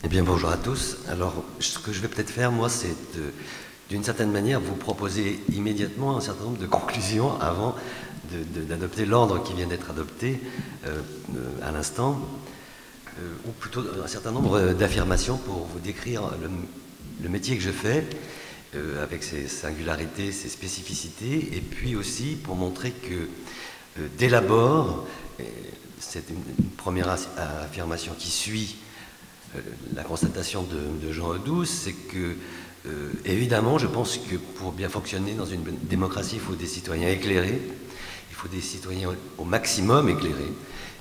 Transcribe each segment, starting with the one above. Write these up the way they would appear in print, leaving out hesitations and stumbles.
bien, bonjour à tous. Alors, ce que je vais peut-être faire, moi, c'est d'une certaine manière vous proposer immédiatement un certain nombre de conclusions avant d'adopter l'ordre qui vient d'être adopté à l'instant, ou plutôt un certain nombre d'affirmations pour vous décrire le métier que je fais, avec ses singularités, ses spécificités, et puis aussi pour montrer que dès l'abord, c'est une première affirmation qui suit la constatation de Jean Audouze, c'est que, évidemment, je pense que pour bien fonctionner dans une démocratie, il faut des citoyens éclairés, il faut des citoyens au maximum éclairés,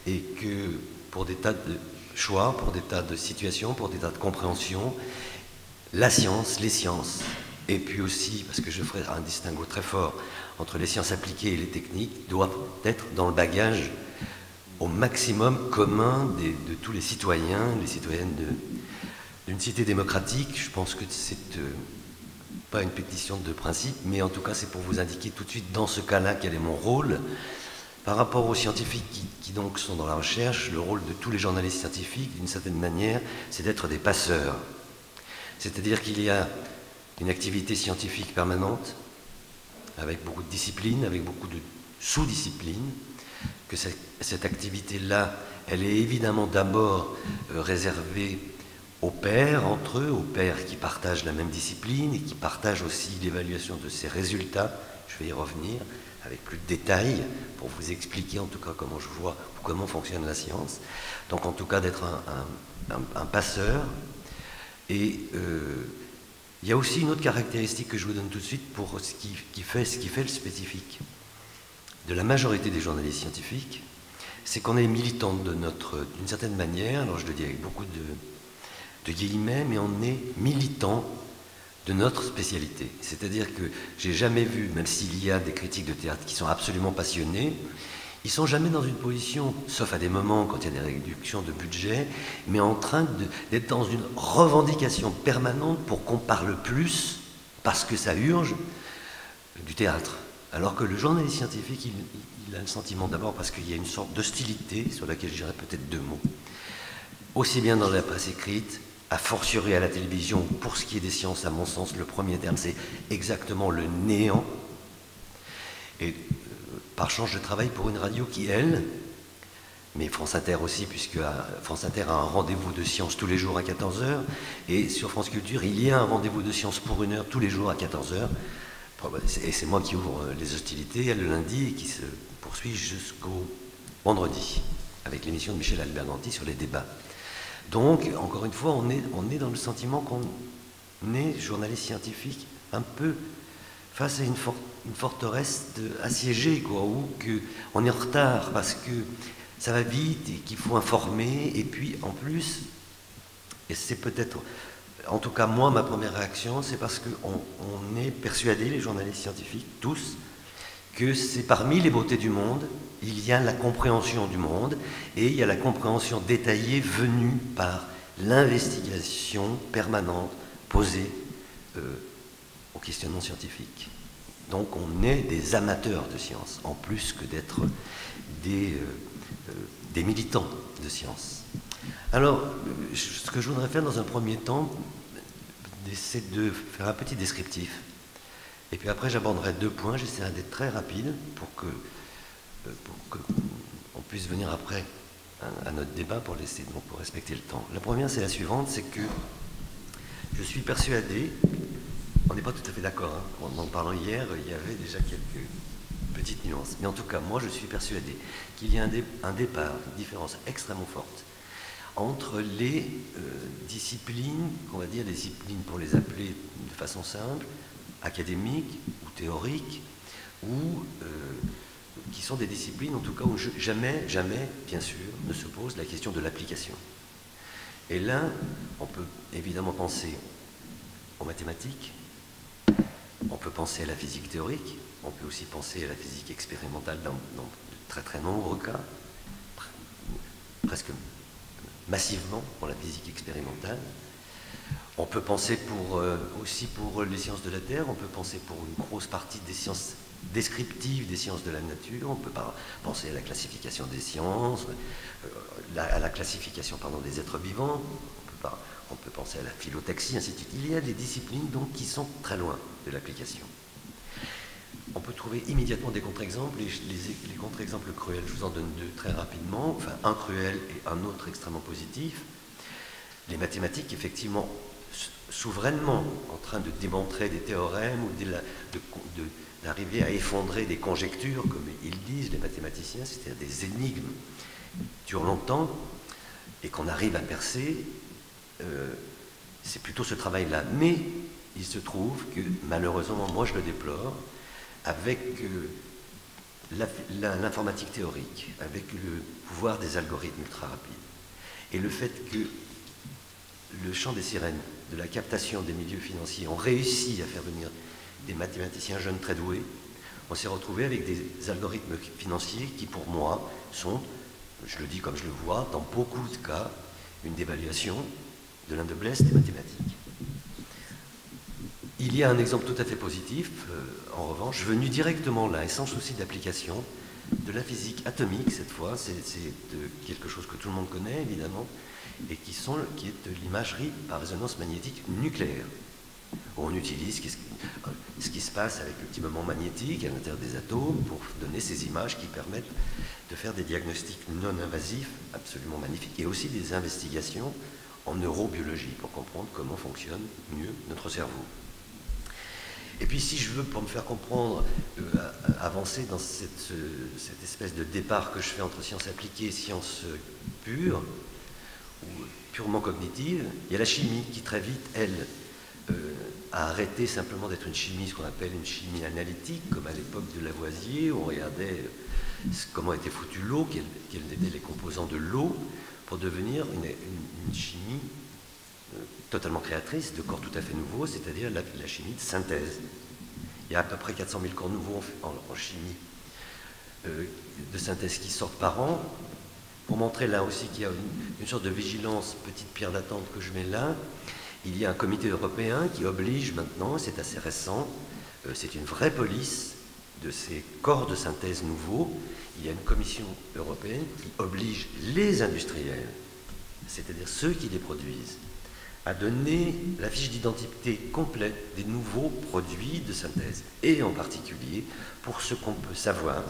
et que pour des tas de choix, pour des tas de situations, pour des tas de compréhensions, la science, les sciences, et puis aussi, parce que je ferai un distinguo très fort entre les sciences appliquées et les techniques, doivent être dans le bagage au maximum commun de tous les citoyens, les citoyennes d'une cité démocratique. Je pense que c'est pas une pétition de principe, mais en tout cas c'est pour vous indiquer tout de suite dans ce cas-là quel est mon rôle. Par rapport aux scientifiques qui donc sont dans la recherche, le rôle de tous les journalistes scientifiques, d'une certaine manière, c'est d'être des passeurs. C'est-à-dire qu'il y a une activité scientifique permanente, avec beaucoup de disciplines, avec beaucoup de sous-disciplines, que cette activité-là, elle est évidemment d'abord réservée aux pairs, entre eux, aux pairs qui partagent la même discipline et qui partagent aussi l'évaluation de ces résultats. Je vais y revenir avec plus de détails pour vous expliquer en tout cas comment je vois, comment fonctionne la science. Donc en tout cas d'être un passeur. Et il y a aussi une autre caractéristique que je vous donne tout de suite pour ce qui fait le spécifique de la majorité des journalistes scientifiques, c'est qu'on est militant d'une certaine manière, alors je le dis avec beaucoup de guillemets, mais on est militant de notre spécialité. C'est-à-dire que j'ai jamais vu, même s'il y a des critiques de théâtre qui sont absolument passionnés, ils sont jamais dans une position, sauf à des moments quand il y a des réductions de budget, mais en train d'être dans une revendication permanente pour qu'on parle plus, parce que ça urge, du théâtre. Alors que le journaliste scientifique, il a le sentiment d'abord parce qu'il y a une sorte d'hostilité sur laquelle je dirais peut-être deux mots. Aussi bien dans la presse écrite, a fortiori à la télévision, pour ce qui est des sciences, à mon sens, le premier terme, c'est exactement le néant. Et par chance, je travaille pour une radio qui, elle, mais France Inter aussi, puisque France Inter a un rendez-vous de sciences tous les jours à 14h, et sur France Culture, il y a un rendez-vous de sciences pour 1 heure tous les jours à 14h. Et c'est moi qui ouvre les hostilités le lundi et qui se poursuit jusqu'au vendredi avec l'émission de Michel Alberganti sur les débats. Donc, encore une fois, on est dans le sentiment qu'on est journaliste scientifique un peu face à une forteresse assiégée, quoi, ou qu'on est en retard parce que ça va vite et qu'il faut informer. Et puis, en plus, et c'est peut-être... En tout cas, moi, ma première réaction, c'est parce qu'on est persuadés, les journalistes scientifiques, tous, que c'est parmi les beautés du monde, il y a la compréhension du monde, et il y a la compréhension détaillée venue par l'investigation permanente posée au questionnement scientifique. Donc on est des amateurs de science, en plus que d'être des militants de science. Alors, ce que je voudrais faire dans un premier temps, c'est de faire un petit descriptif. Et puis après, j'aborderai 2 points. J'essaierai d'être très rapide pour qu'on puisse venir après à notre débat pour respecter le temps. La première, c'est la suivante, c'est que je suis persuadé, on n'est pas tout à fait d'accord, hein, en parlant hier, il y avait déjà quelques petites nuances. Mais en tout cas, moi, je suis persuadé qu'il y a un départ, une différence extrêmement forte entre les disciplines, on va dire les disciplines pour les appeler de façon simple, académiques ou théoriques, ou qui sont des disciplines en tout cas où jamais, bien sûr, ne se pose la question de l'application. Et là, on peut évidemment penser aux mathématiques, on peut penser à la physique théorique, on peut aussi penser à la physique expérimentale dans de très très nombreux cas, presque massivement pour la physique expérimentale. On peut penser aussi pour les sciences de la Terre, on peut penser pour une grosse partie des sciences descriptives des sciences de la nature, on peut penser à la classification des sciences, à la classification des êtres vivants, on peut penser à la philotaxie, ainsi de suite. Il y a des disciplines donc qui sont très loin de l'application. On peut trouver immédiatement des contre-exemples, et les contre-exemples cruels, je vous en donne deux très rapidement, enfin un cruel et un autre extrêmement positif. Les mathématiques, effectivement, souverainement en train de démontrer des théorèmes ou d'arriver à effondrer des conjectures, comme ils disent, les mathématiciens, c'est-à-dire des énigmes durent longtemps et qu'on arrive à percer, c'est plutôt ce travail-là. Mais il se trouve que, malheureusement, moi je le déplore, avec l'informatique théorique, avec le pouvoir des algorithmes ultra rapides, et le fait que le chant des sirènes, de la captation des milieux financiers, ont réussi à faire venir des mathématiciens jeunes très doués, on s'est retrouvé avec des algorithmes financiers qui, pour moi, sont, je le dis comme je le vois, dans beaucoup de cas, une dévaluation de l'un de blesse des mathématiques. Il y a un exemple tout à fait positif, en revanche, venu directement là, et sans souci d'application, de la physique atomique, cette fois, c'est quelque chose que tout le monde connaît, évidemment, et qui est de l'imagerie par résonance magnétique nucléaire. On utilise ce qui se passe avec le petit moment magnétique à l'intérieur des atomes pour donner ces images qui permettent de faire des diagnostics non invasifs absolument magnifiques, et aussi des investigations en neurobiologie pour comprendre comment fonctionne mieux notre cerveau. Et puis si je veux, pour me faire comprendre, avancer dans cette espèce de départ que je fais entre sciences appliquées et sciences pures, ou purement cognitives, il y a la chimie qui très vite, elle, a arrêté simplement d'être une chimie, ce qu'on appelle une chimie analytique, comme à l'époque de Lavoisier, où on regardait comment était foutue l'eau, quels étaient les composants de l'eau, pour devenir une chimie totalement créatrice de corps tout à fait nouveaux, c'est-à-dire la chimie de synthèse. Il y a à peu près 400 000 corps nouveaux en chimie de synthèse qui sortent par an. Pour montrer là aussi qu'il y a une sorte de vigilance, petite pierre d'attente que je mets là, il y a un comité européen qui oblige maintenant, c'est assez récent, c'est une vraie police de ces corps de synthèse nouveaux. Il y a une commission européenne qui oblige les industriels, c'est-à-dire ceux qui les produisent, à donner la fiche d'identité complète des nouveaux produits de synthèse, et en particulier pour ce qu'on peut savoir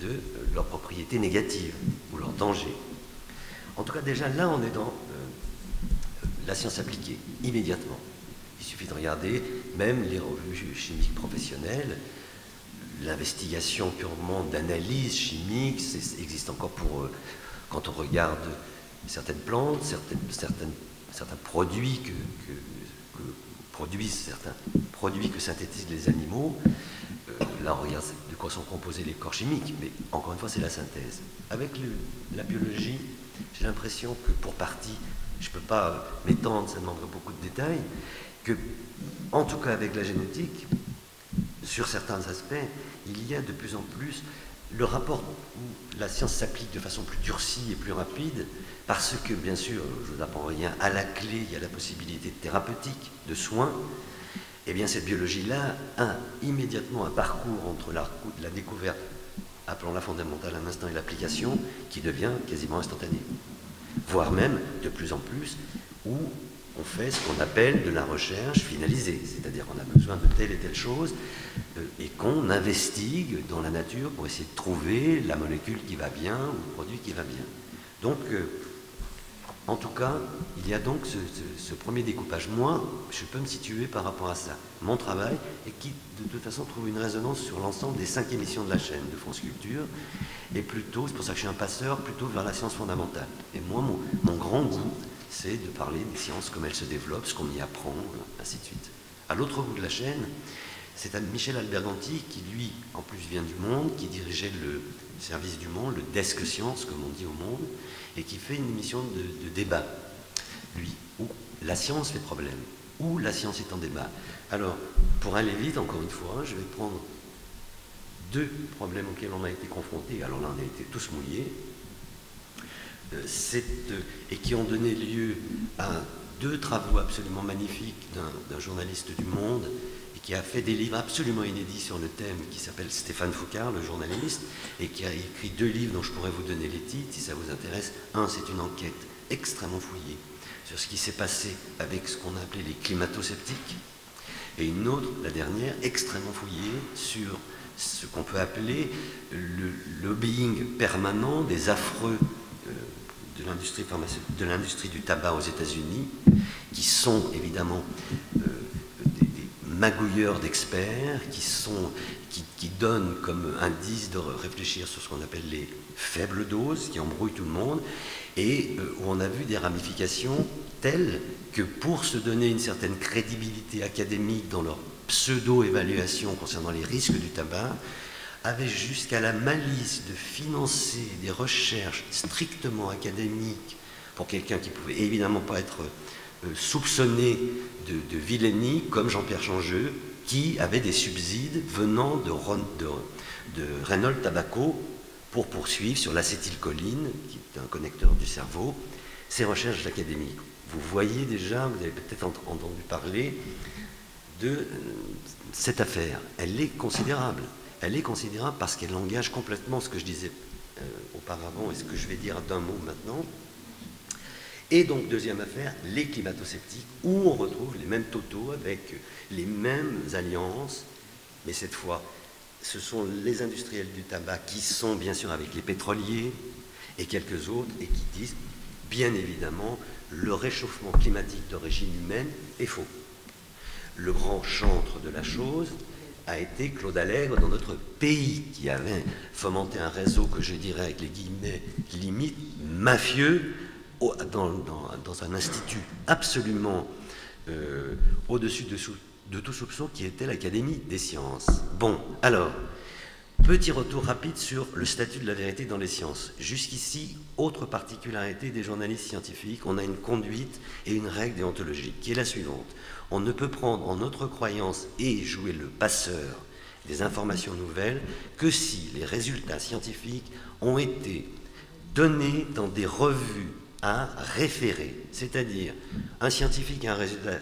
de leurs propriétés négatives ou leurs dangers. En tout cas, déjà là, on est dans la science appliquée, immédiatement. Il suffit de regarder même les revues chimiques professionnelles, l'investigation purement d'analyse chimique, existe encore pour, quand on regarde certaines plantes, certains produits certains produits que synthétisent les animaux. Là, on regarde de quoi sont composés les corps chimiques, mais encore une fois, c'est la synthèse. Avec la biologie, j'ai l'impression que pour partie, je ne peux pas m'étendre, ça demanderait beaucoup de détails, que, en tout cas avec la génétique, sur certains aspects, il y a de plus en plus le rapport où la science s'applique de façon plus durcie et plus rapide, parce que, bien sûr, je ne vous apprends rien, à la clé, il y a la possibilité de thérapeutique, de soins. Eh bien, cette biologie-là a immédiatement un parcours entre la découverte, appelons-la fondamentale un instant, et l'application, qui devient quasiment instantané. Voire même, de plus en plus, où on fait ce qu'on appelle de la recherche finalisée, c'est-à-dire qu'on a besoin de telle et telle chose, et qu'on investigue dans la nature pour essayer de trouver la molécule qui va bien ou le produit qui va bien. Donc, en tout cas, il y a donc ce premier découpage. Moi, je peux me situer par rapport à ça. Mon travail, et qui de toute façon trouve une résonance sur l'ensemble des 5 émissions de la chaîne de France Culture, et plutôt, c'est pour ça que je suis un passeur, plutôt vers la science fondamentale. Et moi, mon grand goût, c'est de parler des sciences comme elles se développent, ce qu'on y apprend, ainsi de suite. À l'autre bout de la chaîne, c'est Michel Alberganti qui, lui, en plus vient du Monde, qui dirigeait le service du Monde, le desk science, comme on dit au Monde, et qui fait une émission de débat, lui, où la science fait problème, où la science est en débat. Alors, pour aller vite, encore une fois, je vais prendre 2 problèmes auxquels on a été confrontés, alors là on a été tous mouillés, et qui ont donné lieu à 2 travaux absolument magnifiques d'un journaliste du Monde, et qui a fait des livres absolument inédits sur le thème, qui s'appelle Stéphane Foucard, le journaliste, et qui a écrit 2 livres dont je pourrais vous donner les titres si ça vous intéresse. Un, c'est une enquête extrêmement fouillée sur ce qui s'est passé avec ce qu'on a appelé les climato-sceptiques, et une autre, la dernière, extrêmement fouillée, sur ce qu'on peut appeler le lobbying permanent des affreux de l'industrie du tabac aux États-Unis, qui sont évidemment des magouilleurs d'experts, qui donnent comme indice de réfléchir sur ce qu'on appelle les faibles doses, qui embrouillent tout le monde, et où on a vu des ramifications telles que pour se donner une certaine crédibilité académique dans leur pseudo-évaluation concernant les risques du tabac, avaient jusqu'à la malice de financer des recherches strictement académiques pour quelqu'un qui pouvait évidemment pas être soupçonné de vilainie, comme Jean-Pierre Changeux, qui avait des subsides venant de Reynolds Tobacco pour poursuivre sur l'acétylcholine, qui est un connecteur du cerveau, ces recherches académiques. Vous voyez déjà, vous avez peut-être entendu parler de cette affaire. Elle est considérable. Elle est considérable parce qu'elle engage complètement ce que je disais auparavant et ce que je vais dire d'un mot maintenant. Et donc, deuxième affaire, les climato-sceptiques, où on retrouve les mêmes totaux avec les mêmes alliances, mais cette fois, ce sont les industriels du tabac qui sont bien sûr avec les pétroliers et quelques autres et qui disent, bien évidemment, le réchauffement climatique d'origine humaine est faux. Le grand chantre de la chose a été Claude Allègre dans notre pays, qui avait fomenté un réseau que je dirais avec les guillemets limite mafieux dans un institut absolument au-dessus de tout soupçon qui était l'Académie des sciences. Bon, alors, petit retour rapide sur le statut de la vérité dans les sciences. Jusqu'ici, autre particularité des journalistes scientifiques, on a une conduite et une règle déontologique qui est la suivante. On ne peut prendre en notre croyance et jouer le passeur des informations nouvelles que si les résultats scientifiques ont été donnés dans des revues à référer. C'est-à-dire, un scientifique a un résultat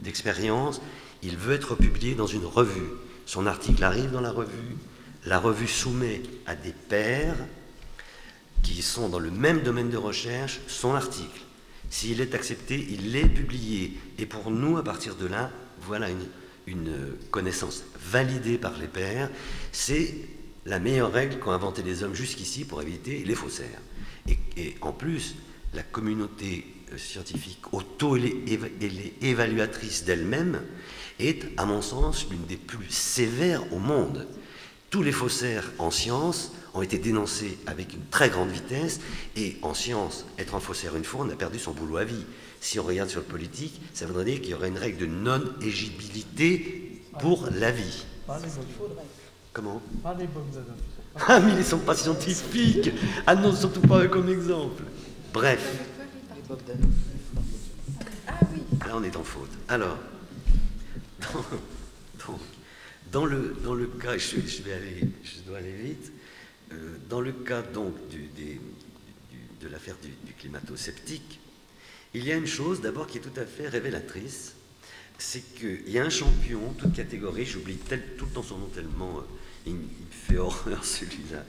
d'expérience, il veut être publié dans une revue. Son article arrive dans la revue soumet à des pairs qui sont dans le même domaine de recherche son article. S'il est accepté, il est publié. Et pour nous, à partir de là, voilà une connaissance validée par les pairs. C'est la meilleure règle qu'ont inventé les hommes jusqu'ici pour éviter les faussaires. Et en plus, la communauté scientifique auto-évaluatrice d'elle-même est, à mon sens, l'une des plus sévères au monde. Tous les faussaires en sciences ont été dénoncés avec une très grande vitesse, et en science, être un faussaire une fois, on a perdu son boulot à vie. Si on regarde sur le politique, ça voudrait dire qu'il y aurait une règle de non-éligibilité pour la vie. Comment? Pas les bonnes adaptations. Ah, mais ils ne sont pas scientifiques. Ah non, surtout pas comme exemple. Bref. Là, on est en faute. Alors, dans le cas, je dois aller vite, dans le cas donc de l'affaire du climato-sceptique, il y a une chose d'abord qui est tout à fait révélatrice, c'est qu'il y a un champion, toute catégorie, j'oublie tout le temps son nom tellement il me fait horreur celui-là,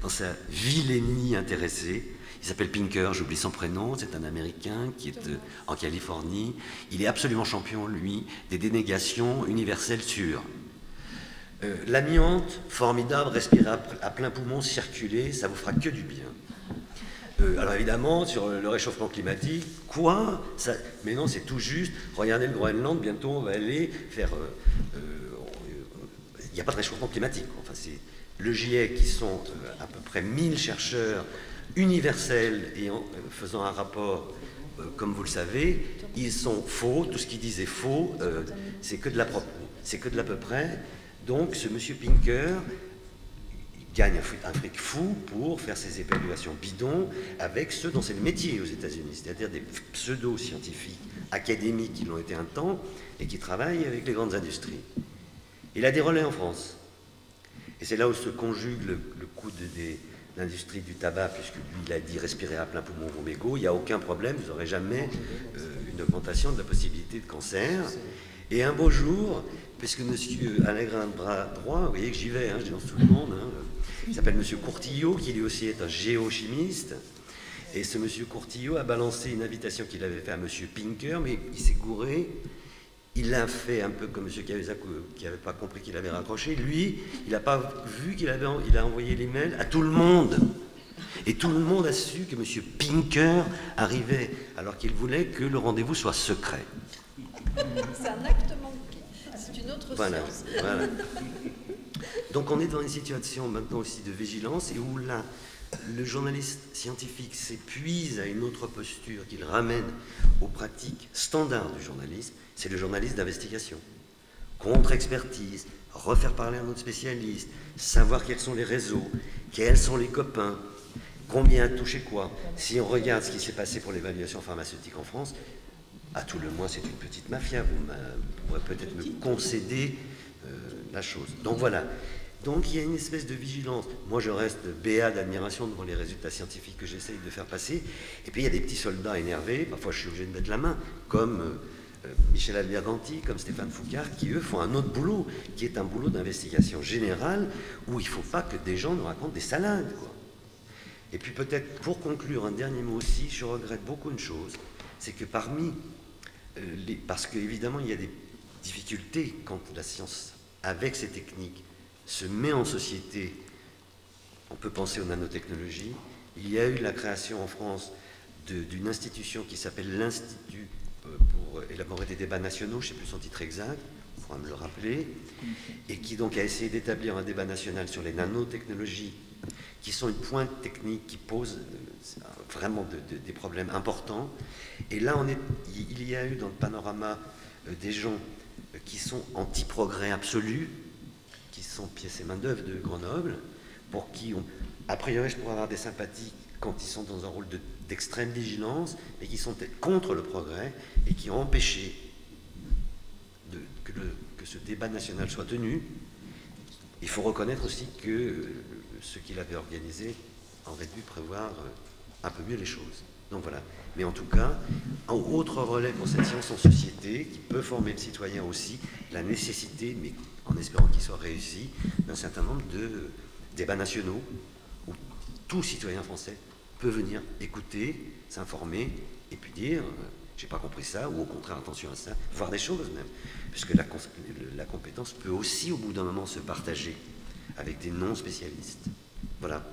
dans sa vilainie intéressée. Il s'appelle Pinker, j'oublie son prénom, c'est un Américain qui est en Californie. Il est absolument champion, lui, des dénégations universelles sûres. L'amiante, formidable, respirer à plein poumon, circuler, ça vous fera que du bien. Alors évidemment, sur le réchauffement climatique, quoi ça, mais non, c'est tout juste. Regardez le Groenland, bientôt on va aller faire... il n'y a pas de réchauffement climatique. Enfin, c'est le GIEC, qui sont à peu près 1000 chercheurs universels et faisant un rapport, comme vous le savez, ils sont faux. Tout ce qu'ils disent est faux. C'est que de l'à peu près. Donc, ce monsieur Pinker gagne un fric fou pour faire ses évaluations bidons avec ceux dont c'est le métier aux États-Unis, c'est-à-dire des pseudo-scientifiques académiques qui l'ont été un temps et qui travaillent avec les grandes industries. Il a des relais en France. Et c'est là où se conjugue le coup de l'industrie du tabac, puisque lui, il a dit respirer à plein poumon vos mégots, il n'y a aucun problème, vous n'aurez jamais une augmentation de la possibilité de cancer. Et un beau jour, puisque M. Alain Grain de bras droit, vous voyez que j'y vais, je dénonce tout le monde, il s'appelle M. Courtillot, qui lui aussi est un géochimiste, Et ce monsieur Courtillot a balancé une invitation qu'il avait faite à monsieur Pinker, mais il s'est gouré. Il l'a fait un peu comme M. Cahuzac qui n'avait pas compris qu'il avait raccroché. Lui, il n'a pas vu qu'il il a envoyé l'email à tout le monde. Et tout le monde a su que M. Pinker arrivait, alors qu'il voulait que le rendez-vous soit secret. C'est un acte manqué. C'est une autre science. Voilà. Donc on est dans une situation maintenant aussi de vigilance et où là, le journaliste scientifique s'épuise à une autre posture qu'il ramène aux pratiques standards du journalisme, c'est le journaliste d'investigation. Contre-expertise, refaire parler un autre spécialiste, savoir quels sont les réseaux, quels sont les copains, combien a touché quoi. Si on regarde ce qui s'est passé pour l'évaluation pharmaceutique en France, à tout le moins c'est une petite mafia, vous pourrez peut-être me concéder la chose. Donc voilà. Donc il y a une espèce de vigilance. Moi je reste béat d'admiration devant les résultats scientifiques que j'essaye de faire passer. Et puis il y a des petits soldats énervés, parfois je suis obligé de mettre la main, comme Michel Alberganti, comme Stéphane Foucard, qui eux font un autre boulot, qui est un boulot d'investigation générale, où il ne faut pas que des gens nous racontent des salades, quoi. Et puis peut-être pour conclure, un dernier mot aussi, je regrette beaucoup une chose, c'est que parmi parce qu'évidemment il y a des difficultés quand la science, avec ces techniques, se met en société. On peut penser aux nanotechnologies. Il y a eu la création en France d'une institution qui s'appelle l'Institut pour élaborer des débats nationaux, je ne sais plus son titre exact, il faudra me le rappeler, et qui donc a essayé d'établir un débat national sur les nanotechnologies, qui sont une pointe technique qui pose vraiment des problèmes importants. Et là, il y a eu dans le panorama des gens qui sont anti-progrès absolu, qui sont pièces et main-d'œuvre de Grenoble, pour qui, a priori, je pourrais avoir des sympathies quand ils sont dans un rôle d'extrême vigilance, mais qui sont contre le progrès et qui ont empêché que ce débat national soit tenu. Il faut reconnaître aussi que ceux qui l'avaient organisé auraient dû prévoir un peu mieux les choses. Donc voilà. Mais en tout cas, un autre relais pour cette science en société, qui peut former le citoyen aussi, la nécessité, mais en espérant qu'il soit réussi, d'un certain nombre de débats nationaux où tout citoyen français peut venir écouter, s'informer et puis dire j'ai pas compris ça, ou au contraire attention à ça, voir des choses même, puisque la compétence peut aussi au bout d'un moment se partager avec des non-spécialistes. Voilà.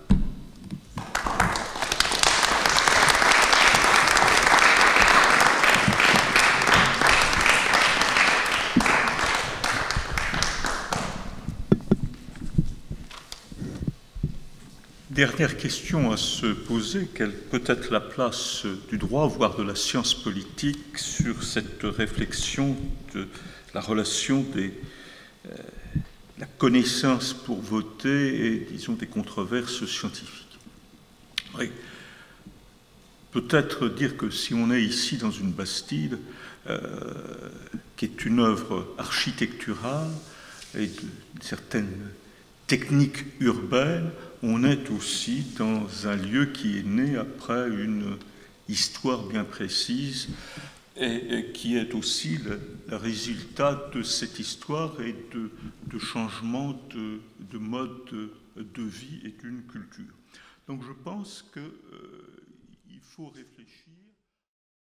Dernière question à se poser, quelle peut être la place du droit, voire de la science politique, sur cette réflexion de la relation la connaissance pour voter et, disons, des controverses scientifiques. Oui. Peut-être dire que si on est ici dans une Bastide, qui est une œuvre architecturale et de certaines techniques urbaines, on est aussi dans un lieu qui est né après une histoire bien précise et qui est aussi le résultat de cette histoire et de changements de mode de vie et d'une culture. Donc je pense qu'il faut réfléchir.